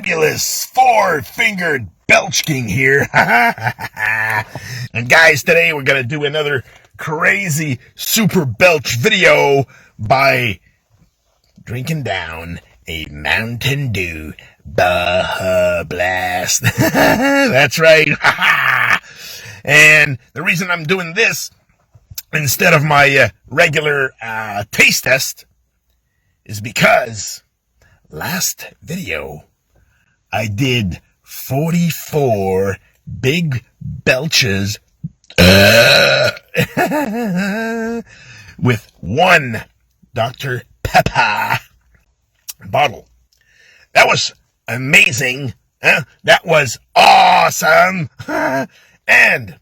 fabulous four-fingered Belch King here. And guys, today we're going to do another crazy super belch video by drinking down a Mountain Dew Baja Blast. That's right. And the reason I'm doing this instead of my regular taste test is because last video I did 44 big belches with one Dr. Pepper bottle. That was amazing. That was awesome. And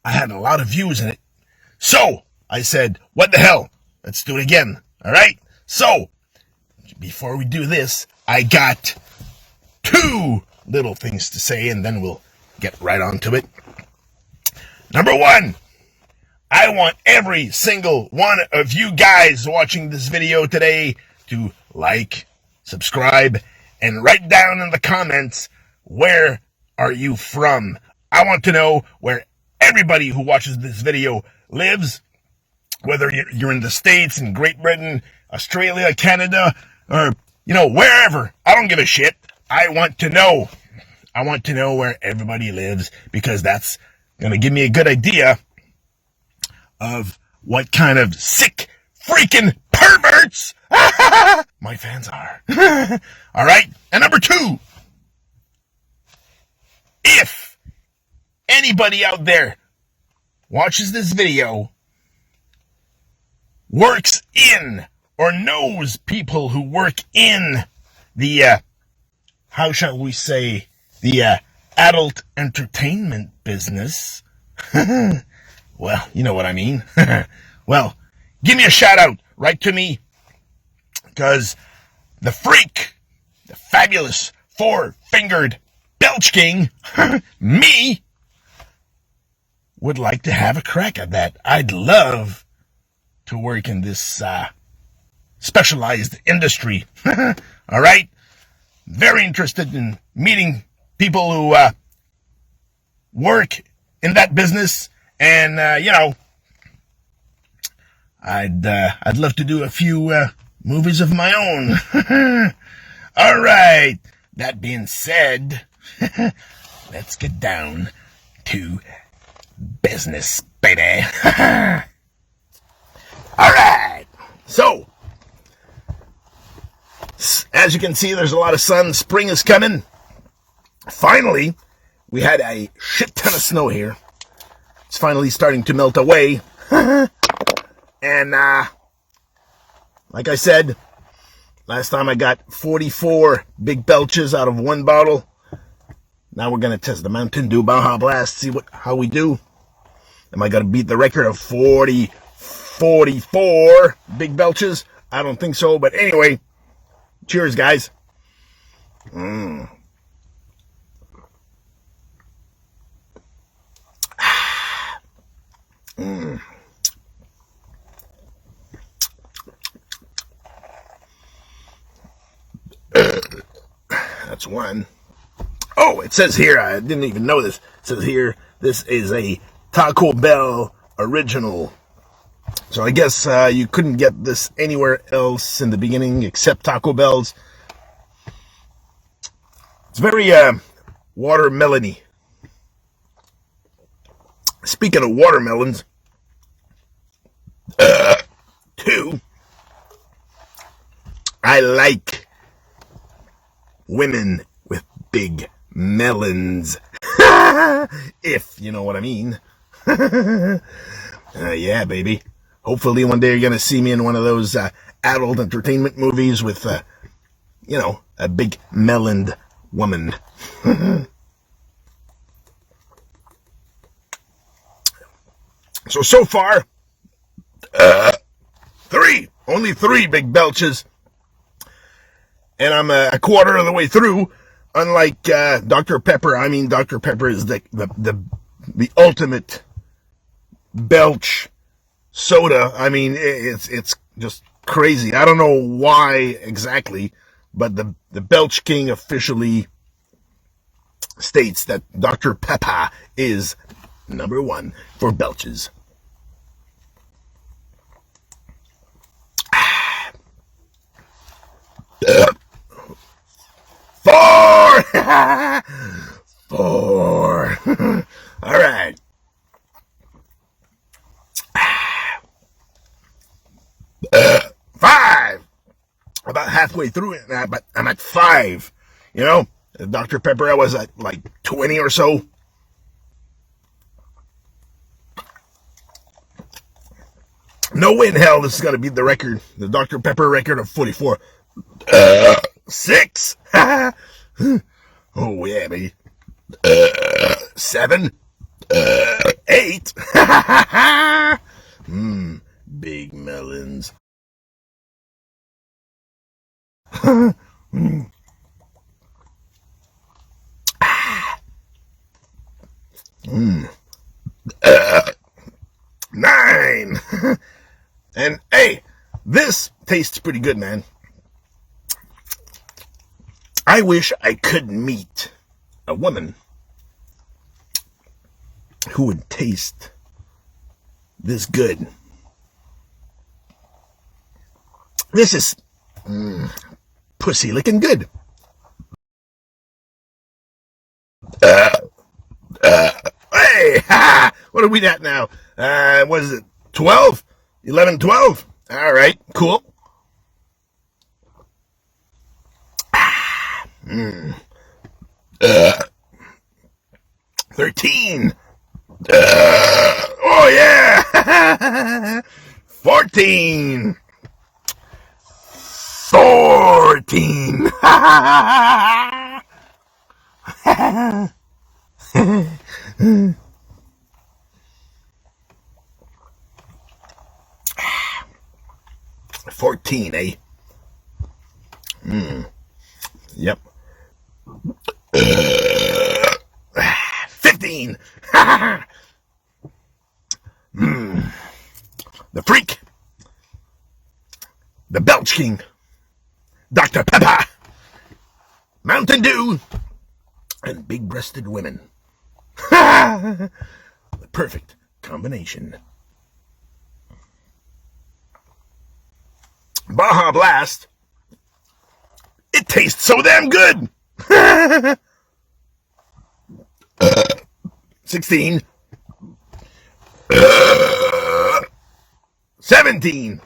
I had a lot of views in it. So I said, what the hell? Let's do it again. All right. So before we do this, I got two little things to say, and then we'll get right on to it. Number one, I want every single one of you guys watching this video today to like, subscribe, and write down in the comments, where are you from? I want to know where everybody who watches this video lives, whether you're in the States, in Great Britain, Australia, Canada, or, wherever. I don't give a shit. I want to know. I want to know where everybody lives, because that's going to give me a good idea of what kind of sick freaking perverts my fans are. All right. And number two, if anybody out there watches this video, works in or knows people who work in the, how shall we say, the adult entertainment business, well, you know what I mean. Well, give me a shout out. Write to me, because the freak, the fabulous four-fingered Belch King, me, would like to have a crack at that. I'd love to work in this specialized industry. All right? Very interested in meeting people who work in that business, and I'd love to do a few movies of my own. All right. That being said, let's get down to business, baby. All right. So, as you can see, there's a lot of sun. Spring is coming. Finally, we had a shit ton of snow here. It's finally starting to melt away. And, like I said, last time I got 44 big belches out of one bottle. Now we're going to test the Mountain Dew Baja Blast, see how we do. Am I going to beat the record of 44 big belches? I don't think so, but anyway, cheers, guys. That's one. Oh, it says here, I didn't even know this. It says here, this is a Taco Bell original. So I guess you couldn't get this anywhere else in the beginning except Taco Bell's. It's very watermelon-y. Speaking of watermelons, too, I like women with big melons, if you know what I mean. Yeah, baby. Hopefully one day you're going to see me in one of those adult entertainment movies with, a big meloned woman. So far, only three big belches, and I'm a quarter of the way through. Unlike Dr. Pepper, Dr. Pepper is the ultimate belch soda. It's just crazy. I don't know why exactly, but the Belch King officially states that Dr. Pepper is number one for belches. Four! Four. All right. Five. About halfway through it, but I'm at five. You know, Dr. Pepper, I was at like 20 or so. No way in hell this is going to beat the record, the Dr. Pepper record of 44. Six. Oh, yeah, baby. Seven. Eight. Big melons. Nine. And hey, this tastes pretty good, man. I wish I could meet a woman who would taste this good. This is pussy looking good. Hey, what are we at now? What is it? 12? 11, 12? All right, cool. 13. Oh, yeah. 14. 14. 14, eh? Yep. 15. The freak. The Belch King. Dr. Pepper. Mountain Dew. And big-breasted women. The perfect combination. Baja Blast. It tastes so damn good. 16. 17.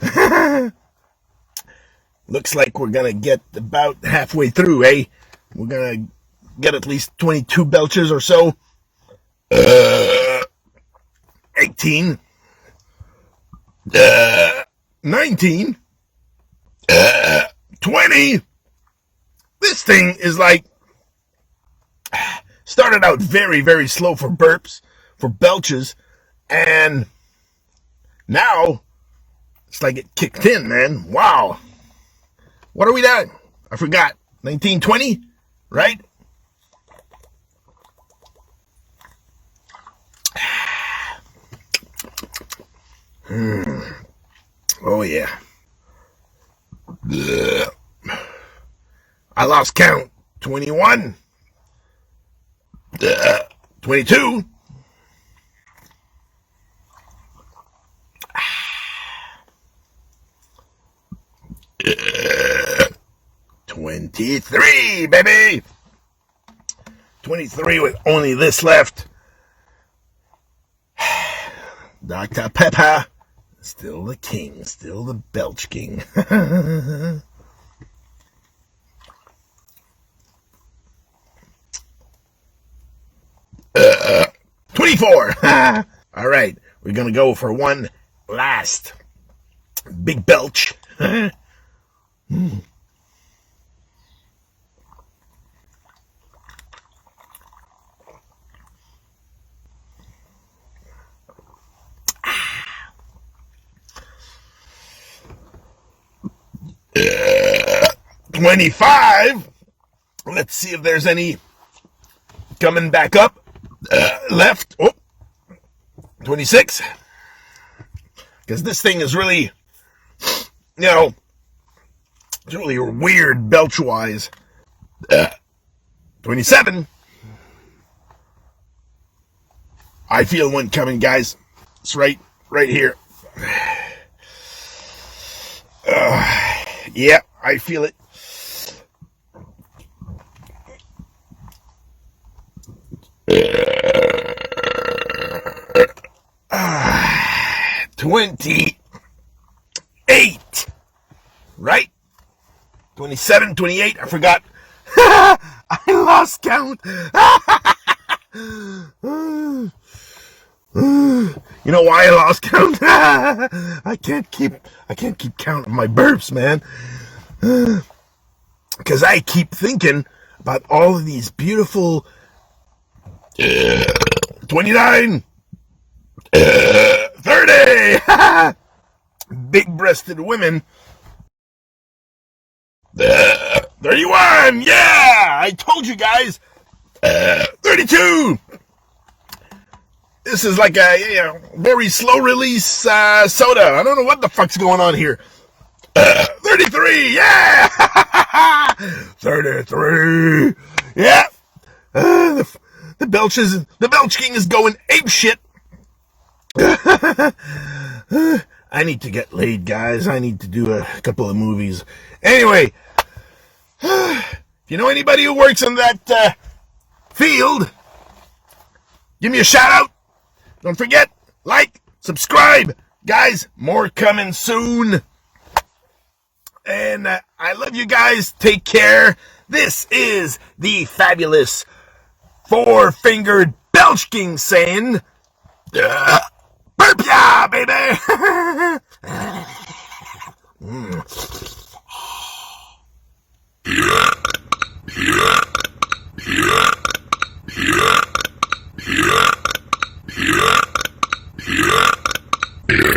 Looks like we're gonna get about halfway through, eh? We're gonna get at least 22 belches or so. 18. 19. 20. This thing is like, started out very, very slow for burps, for belches, and now it's like it kicked in, man. Wow. What are we at? I forgot. 1920, right? Oh, yeah. I lost count. 21. 22. 23, baby. 23 with only this left. Dr. Pepper, still the king, still the Belch King. 24. All right, we're going to go for one last big belch. 25. Let's see if there's any coming back up. Left. Oh, 26. Because this thing is really, It's really weird belch-wise. 27. I feel one coming, guys. It's right here. Yeah, I feel it. Uh, 28. Right? 27, 28. I forgot. I lost count. You know why I lost count? I can't keep count of my burps, man. Because I keep thinking about all of these beautiful 29, 30 big-breasted women. 31, yeah, I told you guys. 32. This is like a very slow release soda. I don't know what the fuck's going on here. 33, yeah. 33, yeah. The Belch King is going ape shit. I need to get laid, guys. I need to do a couple of movies. Anyway, if you know anybody who works in that field, give me a shout out. Don't forget, like, subscribe. Guys, more coming soon. And I love you guys. Take care. This is the fabulous four-fingered Belch King saying, burp ya, baby. Yeah.